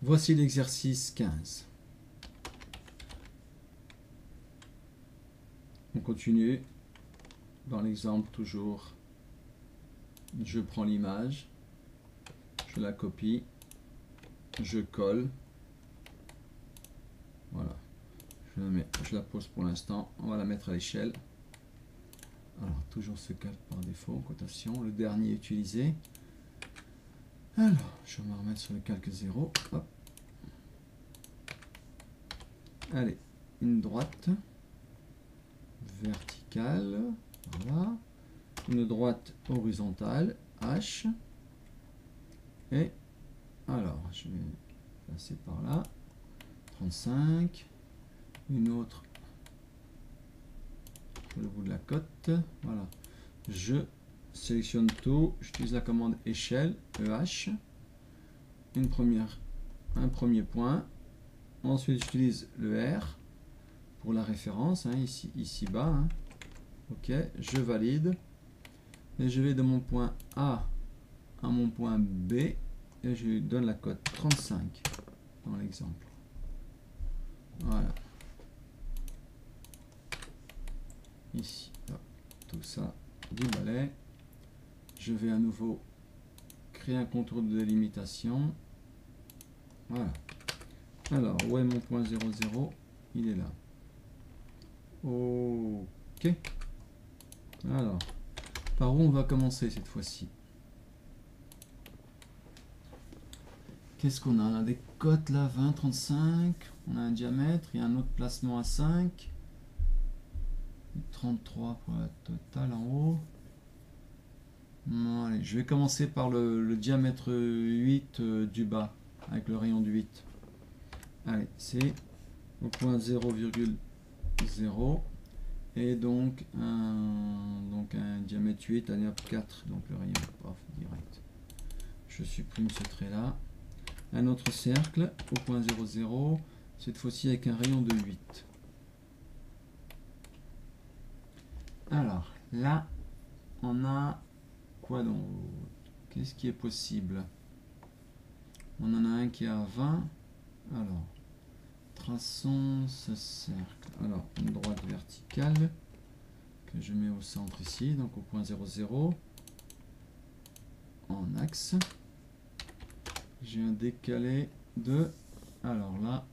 Voici l'exercice 15. On continue. Dans l'exemple toujours, je prends l'image, je la copie, je colle. Voilà. Je la pose pour l'instant. On va la mettre à l'échelle. Alors, toujours ce calque par défaut, cotation. Le dernier utilisé. Alors, je vais me remettre sur le calque 0. Hop. Allez, une droite. Verticale. Voilà. Une droite horizontale. H. Et, alors, je vais passer par là. 35. Une autre sur le bout de la cote. Voilà. Je sélectionne tout. J'utilise la commande échelle, EH. Un premier point. Ensuite, j'utilise le R pour la référence, hein, ici bas. Hein. OK, je valide. Et je vais de mon point A à mon point B. Et je lui donne la cote 35 dans l'exemple. Voilà. Ici, hop, tout ça du balai. Je vais à nouveau créer un contour de délimitation. Voilà. Alors, où est mon point 00? Il est là. OK. Alors, par où on va commencer cette fois-ci? Qu'est-ce qu'on a? On a des cotes là, 20, 35. On a un diamètre. Il y a un autre placement à 5. 33 pour la totale en haut. Bon, allez, je vais commencer par le diamètre 8 du bas, avec le rayon du 8. Allez, c'est au point 0,0 et donc un diamètre 8, allez hop 4, donc le rayon off direct. Je supprime ce trait là. Un autre cercle au point 0,0, cette fois-ci avec un rayon de 8. Alors là, on a quoi donc? Qu'est-ce qui est possible? On en a un qui est à 20. Alors, traçons ce cercle. Alors, une droite verticale que je mets au centre ici, donc au point 0,0. En axe. J'ai un décalé de... Alors là,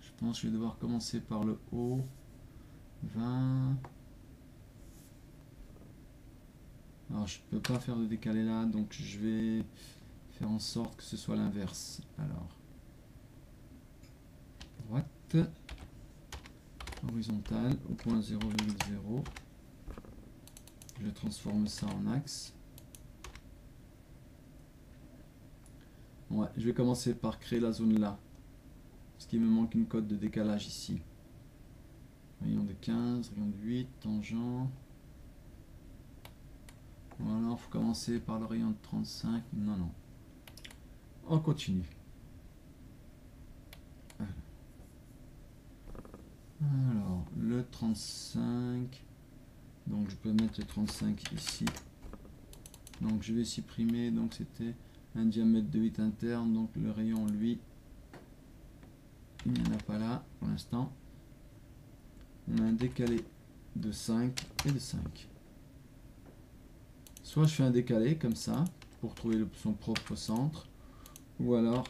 je pense que je vais devoir commencer par le haut. 20... Alors je peux pas faire de décalé là, donc je vais faire en sorte que ce soit l'inverse. Alors, droite, horizontale au point 0,0. Je transforme ça en axe. Ouais, je vais commencer par créer la zone là, parce qu'il me manque une cote de décalage ici. Rayon de 15, rayon de 8, tangent. Voilà, il faut commencer par le rayon de 35. Non, non. On continue. Alors, le 35. Donc, je peux mettre le 35 ici. Donc, je vais supprimer. Donc, c'était un diamètre de 8 interne. Donc, le rayon, lui, il n'y en a pas là pour l'instant. On a un décalé de 5 et de 5. Soit je fais un décalé comme ça pour trouver son propre centre, ou alors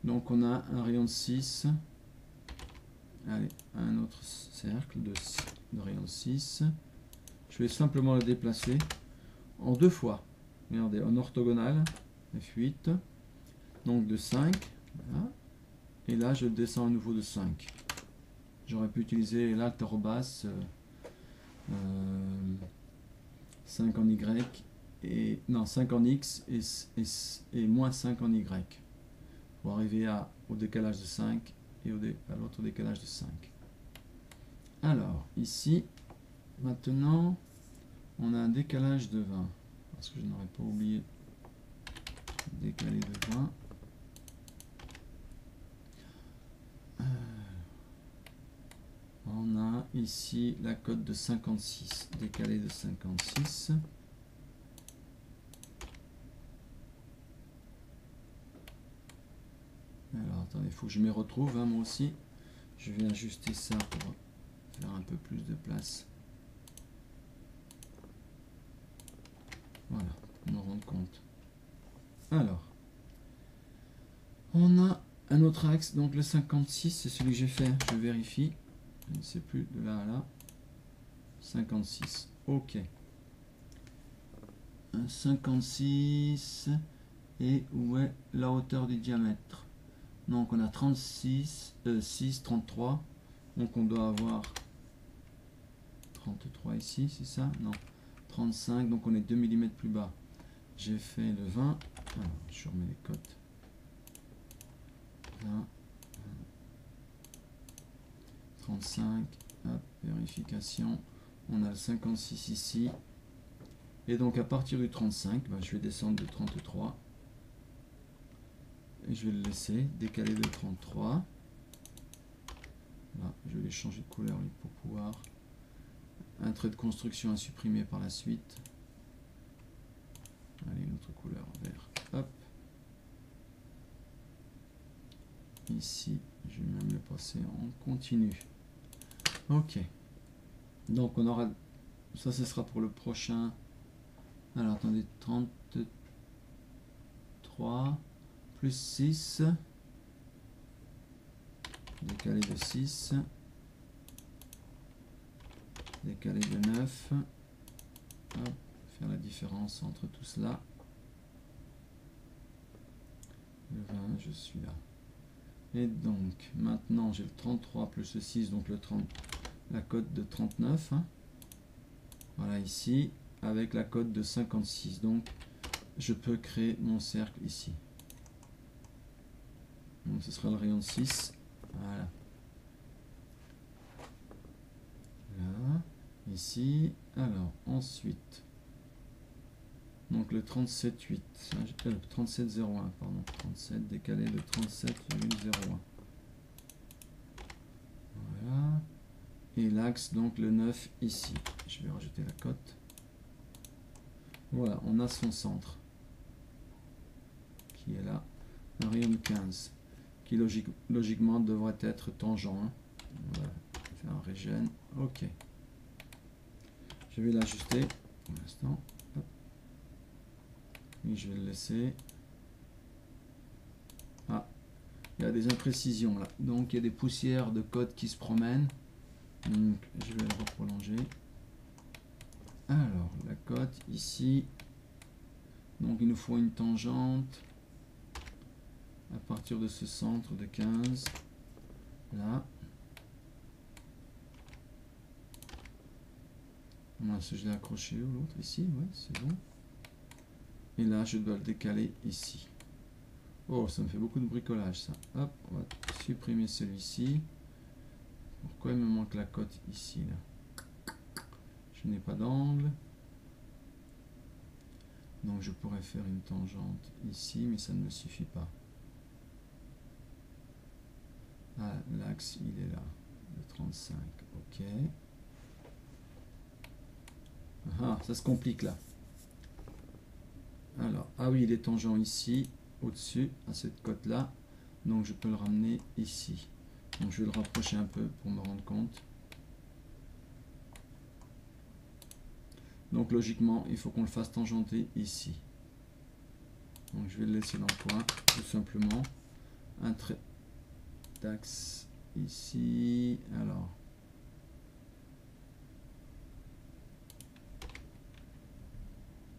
donc on a un rayon de 6. Allez, un autre cercle de rayon de 6. Je vais simplement le déplacer en deux fois. Regardez, en orthogonale, F8, donc de 5. Voilà. Et là, je descends à nouveau de 5. J'aurais pu utiliser l'arobase 5 en Y et non 5 en X et moins 5 en Y pour arriver au décalage de 5 et à l'autre décalage de 5. Alors ici maintenant on a un décalage de 20 parce que je n'aurais pas oublié décaler de 20. On a ici la cote de 56, décalé de 56. attendez, il faut que je m'y retrouve, hein, moi aussi. Je vais ajuster ça pour faire un peu plus de place. Voilà, pour me rendre compte. Alors, on a un autre axe, donc le 56, c'est celui que j'ai fait, je vérifie. Je ne sais plus, de là à là. 56, ok. Un 56, et où est la hauteur du diamètre? Donc on a 36, 6, 33, donc on doit avoir 33 ici, c'est ça? Non, 35, donc on est 2 mm plus bas. J'ai fait le 20, alors je remets les cotes. 20, 35, hop, vérification, on a le 56 ici, et donc à partir du 35, bah, je vais descendre de 33, et je vais le laisser décaler de 33, là, je vais changer de couleur pour pouvoir, un trait de construction à supprimer par la suite, allez, une autre couleur, vert, hop, ici, je vais même le passer en continu. Ok, donc on aura, ça ce sera pour le prochain, alors attendez, 33 plus 6, décalé de 6, décalé de 9, hop, faire la différence entre tout cela, le 20, je suis là. Et donc, maintenant, j'ai le 33 plus le 6, donc le 30, la cote de 39. Hein. Voilà, ici, avec la cote de 56. Donc, je peux créer mon cercle ici. Donc, ce sera le rayon de 6. Voilà. Là, ici. Alors, ensuite, donc le 37,8. 37,01, pardon. 37 décalé de 37,01. Voilà. Et l'axe, donc le 9 ici. Je vais rajouter la cote. Voilà, on a son centre. Qui est là. Un rayon de 15. Qui logiquement devrait être tangent. Hein. Voilà. Faire un régène. Ok. Je vais l'ajuster pour l'instant. Et je vais le laisser. Ah, il y a des imprécisions là. Donc il y a des poussières de code qui se promènent. Donc je vais le reprolonger. Alors la cote ici. Donc il nous faut une tangente à partir de ce centre de 15. Là. Je l'ai accroché ou l'autre ici. Ouais, c'est bon. Et là, je dois le décaler ici. Oh, ça me fait beaucoup de bricolage, ça. Hop, on va supprimer celui-ci. Pourquoi il me manque la cote ici, là? Je n'ai pas d'angle. Donc, je pourrais faire une tangente ici, mais ça ne me suffit pas. Ah, l'axe, il est là. Le 35, ok. Ah, ça se complique, là. Alors, ah oui, il est tangent ici, au-dessus, à cette cote-là. Donc, je peux le ramener ici. Donc, je vais le rapprocher un peu pour me rendre compte. Donc, logiquement, il faut qu'on le fasse tangenter ici. Donc, je vais le laisser dans le coin, tout simplement. Un trait d'axe ici. Alors,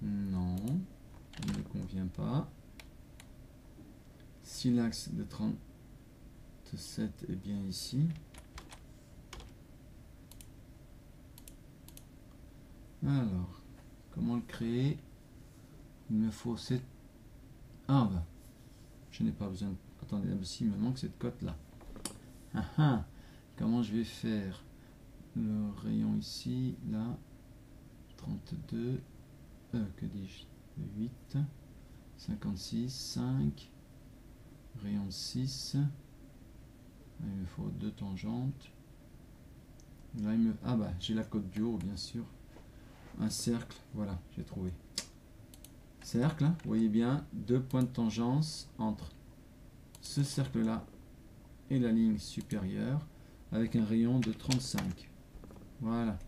non. Il ne convient pas. Si l'axe de 37 est bien ici. Alors, comment le créer? Il me faut cette... Ah bah, je n'ai pas besoin de... Attendez, il me manque cette cote là. Ah ah, comment je vais faire? Le rayon ici, là, 32, que dis-je? 8, 56, 5, rayon 6, il me faut deux tangentes, là il me... ah bah j'ai la cote du haut bien sûr, un cercle, voilà j'ai trouvé, cercle, hein, vous voyez bien, deux points de tangence entre ce cercle là et la ligne supérieure avec un rayon de 35. Voilà,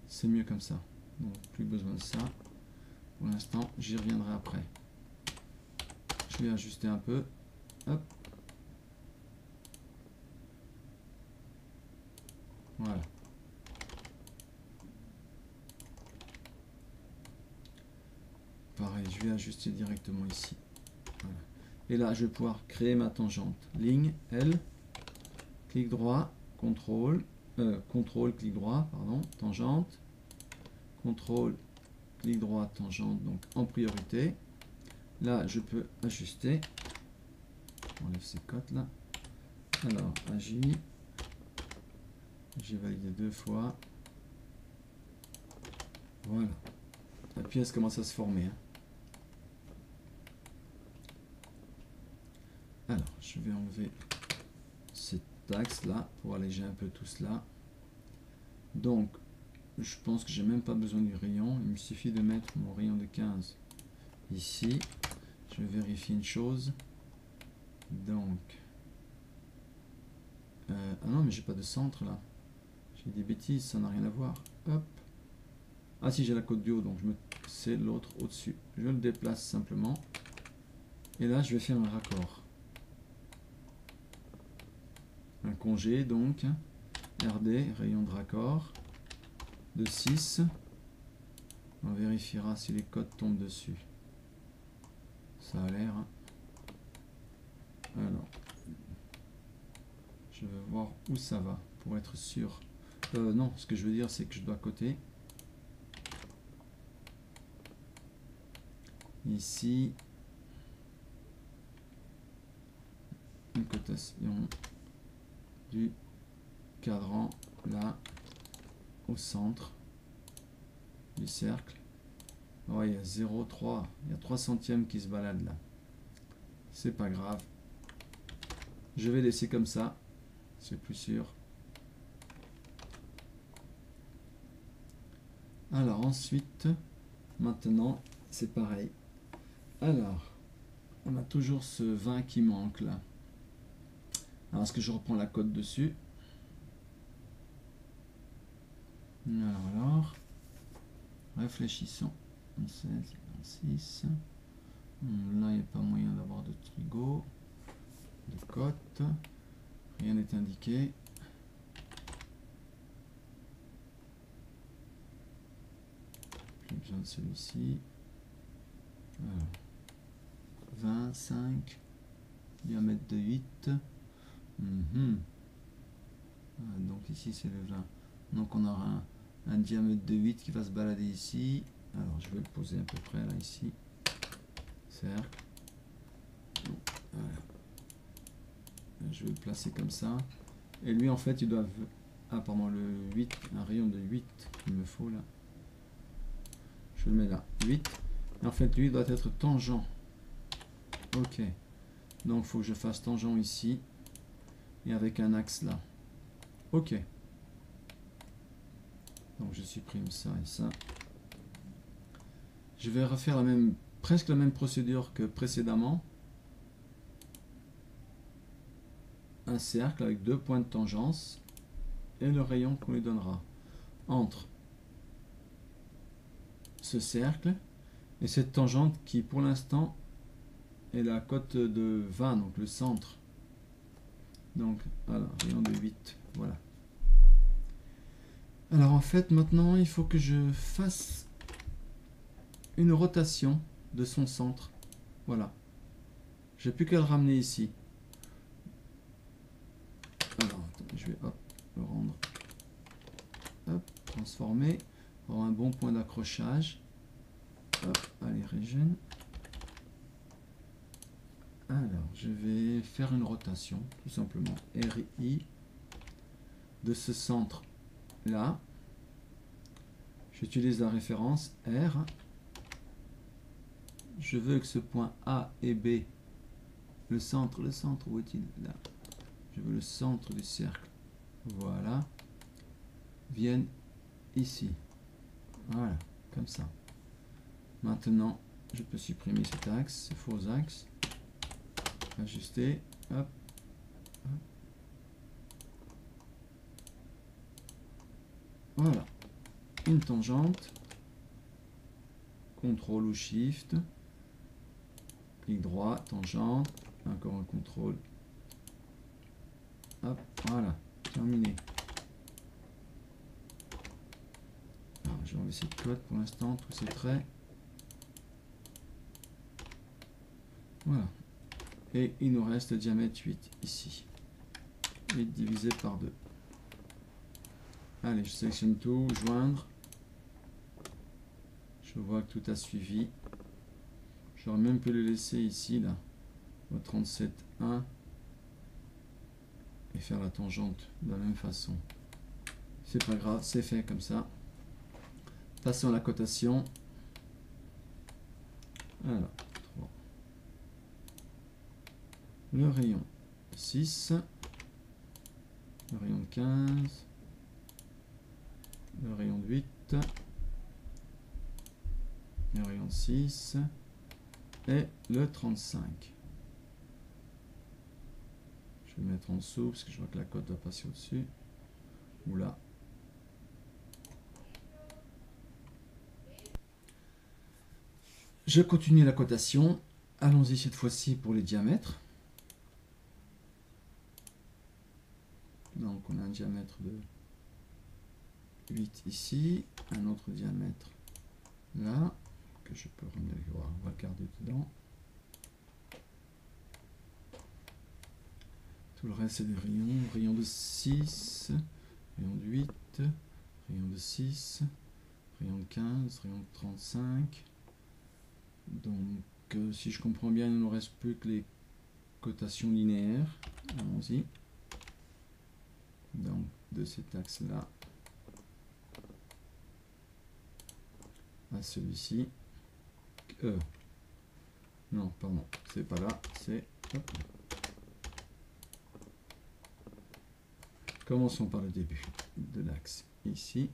c'est mieux comme ça. Donc plus besoin de ça. Pour l'instant, j'y reviendrai après. Je vais ajuster un peu. Hop. Voilà. Pareil, je vais ajuster directement ici. Voilà. Et là, je vais pouvoir créer ma tangente. Ligne, L, clic droit, contrôle, clic droit, pardon, tangente, contrôle, clic droit, tangente, donc en priorité. Là, je peux ajuster. On enlève ces cotes là. Alors, agis. J'ai validé 2 fois. Voilà. La pièce commence à se former. Hein. Alors, je vais enlever cet axe là pour alléger un peu tout cela. Donc, je pense que j'ai même pas besoin du rayon. Il me suffit de mettre mon rayon de 15 ici. Je vais vérifier une chose. Donc, ah non, mais j'ai pas de centre là. J'ai des bêtises, ça n'a rien à voir. Hop. Ah si, j'ai la côte du haut, donc c'est l'autre au-dessus. Je le déplace simplement. Et là, je vais faire un raccord. Un congé, donc. RD, rayon de raccord. De 6. On vérifiera si les codes tombent dessus. Ça a l'air. Hein. Alors. Je vais voir où ça va, pour être sûr. Non, ce que je veux dire, c'est que je dois coter. Ici, une cotation du cadran, là, au centre du cercle. Oh, il y a 0,3, il y a 3 centièmes qui se baladent là. C'est pas grave. Je vais laisser comme ça, c'est plus sûr. Alors ensuite, maintenant, c'est pareil. Alors, on a toujours ce 20 qui manque là. Alors, est-ce que je reprends la cote dessus? Alors, réfléchissons. 16, 6. Là, il n'y a pas moyen d'avoir de trigo, de cote. Rien n'est indiqué. Plus besoin de celui-ci. 25, diamètre de 8. Donc ici c'est le 20. Donc on aura un diamètre de 8 qui va se balader ici. Alors je vais le poser à peu près là ici. Cercle. Voilà. Je vais le placer comme ça. Et lui en fait il doit... Ah pardon, le 8, un rayon de 8 qu'il me faut là. Je le mets là, 8. Et en fait lui il doit être tangent. Ok. Donc il faut que je fasse tangent ici. Et avec un axe là. Ok. Donc je supprime ça et ça. Je vais refaire presque la même procédure que précédemment. Un cercle avec 2 points de tangence. Et le rayon qu'on lui donnera. Entre ce cercle et cette tangente qui pour l'instant est la cote de 20, donc le centre. Donc voilà, rayon de 8. Voilà. Alors en fait maintenant il faut que je fasse une rotation de son centre. Voilà. J'ai plus qu'à le ramener ici. Alors attends, je vais le rendre. Hop, transformer. Pour un bon point d'accrochage. Hop, allez, régène. Alors, je vais faire une rotation, tout simplement. RI de ce centre là. J'utilise la référence R. Je veux que ce point A et B, le centre, où est-il? Là. Je veux le centre du cercle. Voilà. Viennent ici. Voilà, comme ça. Maintenant, je peux supprimer cet axe, ce faux axe. Ajuster, hop, Voilà, une tangente, CTRL ou SHIFT, clic droit, tangente, encore un CTRL, hop, voilà, terminé. Alors, je vais enlever cette cote pour l'instant, tous ces traits. Voilà, et il nous reste le diamètre 8 ici, 8 divisé par 2. Allez, je sélectionne tout, joindre. Je vois que tout a suivi. J'aurais même pu le laisser ici, là, au 37,1 et faire la tangente de la même façon. C'est pas grave, c'est fait comme ça. Passons à la cotation. Alors, 3. Le rayon 6, le rayon 15, le rayon 8, le rayon 6 et le 35. Je vais le mettre en dessous parce que je vois que la cote va passer au-dessus. Ou là. Je continue la cotation. Allons-y cette fois-ci pour les diamètres. Donc on a un diamètre de 8 ici, un autre diamètre là, que je peux remettre, on va le garder dedans. Tout le reste c'est des rayons, rayon de 6, rayon de 8, rayon de 6, rayon de 15, rayon de 35. Donc si je comprends bien, il ne nous reste plus que les cotations linéaires. Allons-y. Donc de cet axe là à celui-ci. Non, pardon, c'est pas là, c'est... Commençons par le début de l'axe ici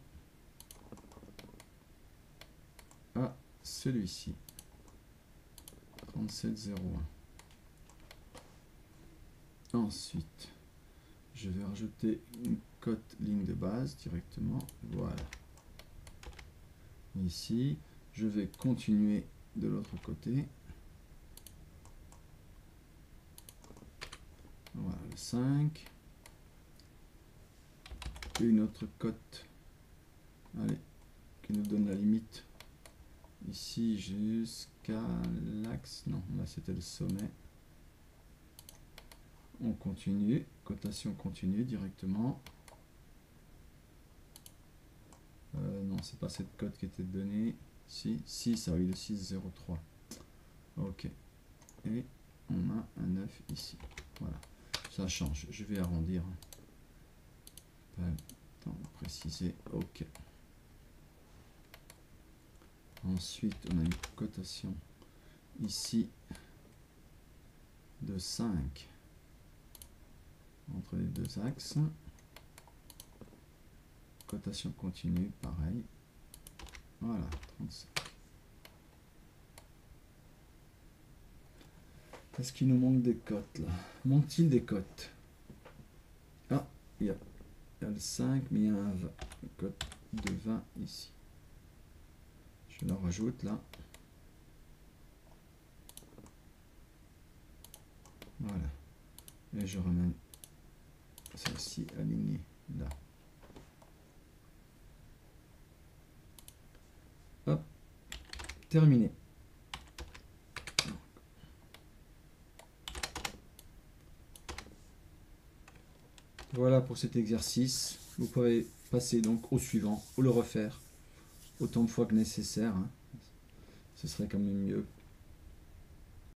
à celui-ci. 37,01. Ensuite, je vais rajouter une cote ligne de base directement. Voilà. Ici, je vais continuer de l'autre côté. Voilà, le 5. Une autre cote. Allez, qui nous donne la limite. Ici jusqu'à l'axe. Non, là c'était le sommet. On continue. Cotation continue directement. Non, c'est pas cette cote qui était donnée. Si, ça a eu le 6,03. Ok. Et on a un 9 ici. Voilà. Ça change. Je vais arrondir. Pas le temps de préciser. Ok. Ensuite, on a une cotation ici de 5 entre les deux axes. Cotation continue, pareil. Voilà, 35. Est-ce qu'il nous manque des cotes là? Manque-t-il des cotes? Ah, il y a le 5, mais il y a une cote de 20 ici. Je la rajoute là. Voilà. Et je ramène celle-ci alignée là. Hop. Terminé. Voilà pour cet exercice. Vous pouvez passer donc au suivant ou le refaire autant de fois que nécessaire. Hein. Ce serait quand même mieux.